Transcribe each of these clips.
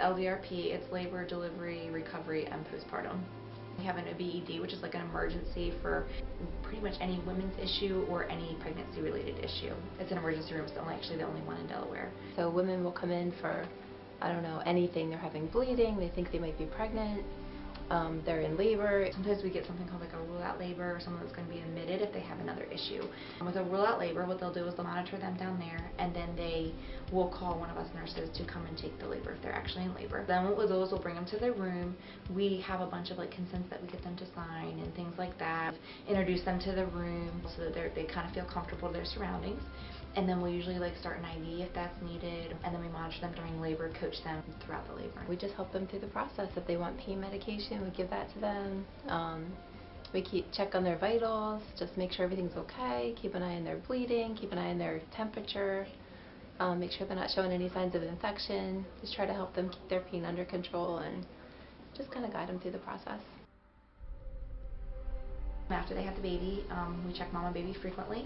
L.D.R.P. It's labor, delivery, recovery, and postpartum. We have an OBED, which is like an emergency for pretty much any women's issue or any pregnancy-related issue. It's an emergency room, so actually the only one in Delaware. So women will come in for, I don't know, anything. They're having bleeding, they think they might be pregnant, they're in labor. Sometimes we get something called like a rule-out labor, or someone that's going to be admitted if they have another issue. With a rule-out labor, what they'll do is they'll monitor them down there, and then they will call one of us nurses to come and take the labor if they're actually in labor. Then what we'll do is we'll bring them to their room. We have a bunch of like consents that we get them to sign and things like that. Introduce them to the room so that they kind of feel comfortable with their surroundings. And then we'll usually like start an IV if that's needed, and then we monitor them during labor, coach them throughout the labor. We just help them through the process. If they want pain medication, we give that to them. We check on their vitals, just make sure everything's okay, keep an eye on their bleeding, keep an eye on their temperature, make sure they're not showing any signs of infection, just try to help them keep their pain under control and just kind of guide them through the process. After they have the baby, we check mom and baby frequently.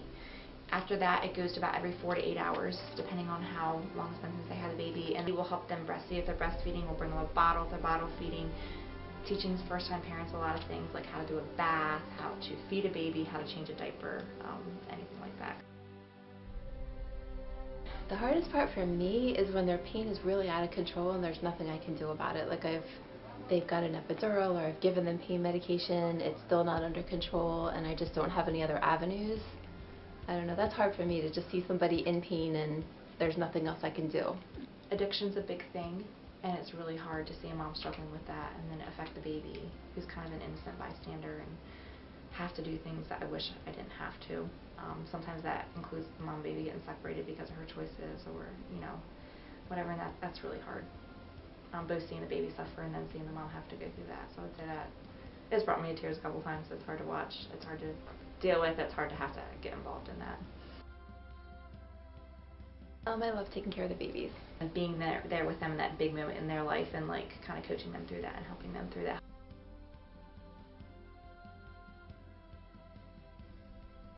After that, it goes to about every 4 to 8 hours, depending on how long it's been since they had the baby. And we will help them breastfeed. If they're breastfeeding, we'll bring them a bottle if they're bottle feeding. Teaching first-time parents a lot of things, like how to do a bath, how to feed a baby, how to change a diaper, anything like that. The hardest part for me is when their pain is really out of control and there's nothing I can do about it. Like they've got an epidural or I've given them pain medication, it's still not under control, and I just don't have any other avenues. I don't know, that's hard for me to just see somebody in pain and there's nothing else I can do. Addiction's a big thing, and it's really hard to see a mom struggling with that and then it affect the baby, who's kind of an innocent bystander and have to do things that I wish I didn't have to. Sometimes that includes the mom and baby getting separated because of her choices or, you know, whatever, and that's really hard. Both seeing the baby suffer and then seeing the mom have to go through that. So I would say that it's brought me to tears a couple times. It's hard to watch, it's hard to deal with, it's hard to have to get involved in that. I love taking care of the babies. And being there with them in that big moment in their life and like kind of coaching them through that and helping them through that.